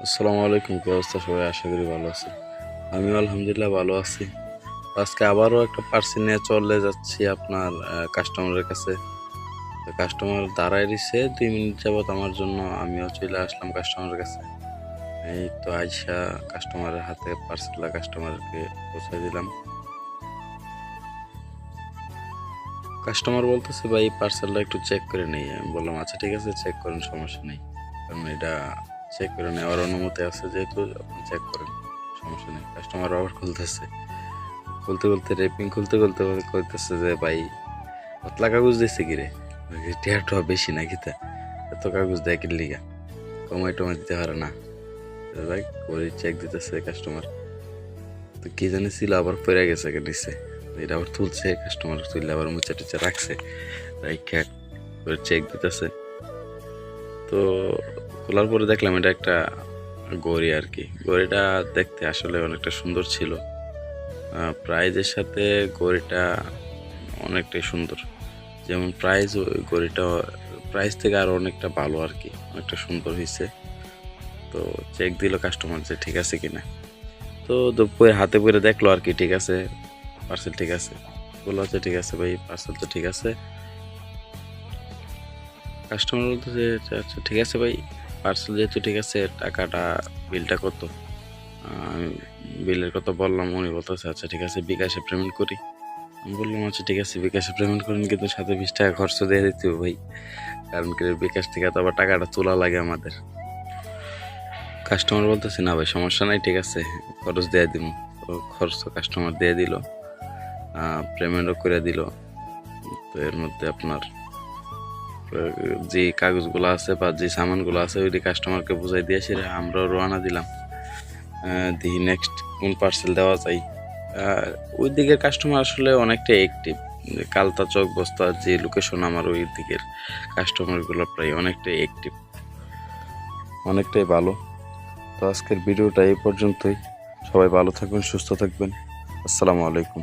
আসসালামু আলাইকুম। কি অবস্থা সবাই? আশা করি ভালো আছে। আমিও আলহামদুলিল্লাহ ভালো আছি। আজকে আবারও একটা পার্সেল নিয়ে চলে যাচ্ছি আপনার কাস্টমারের কাছে। তো কাস্টমার দাঁড়ায় রইছে ২ মিনিট যাবৎ আমার জন্য। আমিও চলে আসলাম কাস্টমারের কাছে। এই তো আইসা কাস্টমারের হাতে পার্সেলটা কাস্টমারকে পৌঁছায় দিলাম। কাস্টমার বলতেছে, "ভাই পার্সেলটা একটু চেক করে নেই।" আমি বললাম, "আচ্ছা ঠিক আছে, চেক করেন, সমস্যা নেই। কারণ এটা চেক করে নেওয়ার অনুমতি আছে যেহেতু আপনি চেক করেন, সমস্যা নেই।" কাস্টমার আবার খুলতেছে। খুলতে রেপিং খুলতে কইতেছে যে, "ভাই পাতলা কাগজ দিছে কিরে? টেয়াটা বেশি নাকি তা? এত কাগজ দেয় কি লিগা? কমায় টমায় দিতে পারে না?" ভাই ওই চেক দিতেছে কাস্টমার। তো কি জানি ছিল আবার পইড়া গেছে নিচে। এটা আবার তুলছে কাস্টমার, তুললে আবার মুচা টুচা রাখছে। রাইখা করে চেক দিতেছে। তো খোলার পরে দেখলাম এটা একটা ঘড়ি আরকি। ঘড়িটা দেখতে আসলে অনেকটা সুন্দর ছিল। প্রাইজের সাথে ঘড়িটা অনেকটাই সুন্দর। যেমন প্রাইস, ওই ঘড়িটা প্রাইস থেকে আরও অনেকটা ভালো আরকি। অনেকটা সুন্দর হইছে। তো চেক দিল কাস্টমার যে ঠিক আছে কিনা। তো হাতে পইরা দেখলো আরকি ঠিক আছে, পার্সেল ঠিক আছে। বলল, "আচ্ছা ঠিক আছে ভাই, পার্সেল তো ঠিক আছে।" কাস্টমার বলতেছে, "আচ্ছা ঠিক আছে ভাই, পার্সেল যেহেতু ঠিক আছে, টাকাটা, বিলটা কত?" আমি বিলের কথা বললাম। উনি বলতেছে, "আচ্ছা ঠিক আছে, বিকাশে পেমেন্ট করি।" আমি বললাম, "আচ্ছা ঠিক আছে, বিকাশে পেমেন্ট করেন, কিন্তু সাথে ৳20 খরচ দিয়ে দিতে হবে ভাই। কারণ কি বিকাশ থেকে তো আবার টাকাটা তোলা লাগে আমাদের।" কাস্টমার বলতেছে, "না ভাই, সমস্যা নাই, ঠিক আছে, খরচ দিয়ে দিমু।" তো খরচ তো কাস্টমার দিয়ে দিল, পেমেন্টও করে দিল। তো এর মধ্যে আপনার যে কাগজগুলো আছে বা যে সামানগুলো আছে ওইটি কাস্টমারকে বুঝাই দিয়ে সেটা আমরাও রওনা দিলাম। দেখি নেক্সট কোন পার্সেল দেওয়া যায়। ওই দিকের কাস্টমার আসলে অনেকটা অ্যাক্টিভ। কালতা চক বস্তা যে লোকেশন, আমার ওই দিকের কাস্টমারগুলো প্রায় অনেকটাই অ্যাক্টিভ, অনেকটাই ভালো। তো আজকের ভিডিওটা এই পর্যন্তই। সবাই ভালো থাকবেন, সুস্থ থাকবেন। আসসালামু আলাইকুম।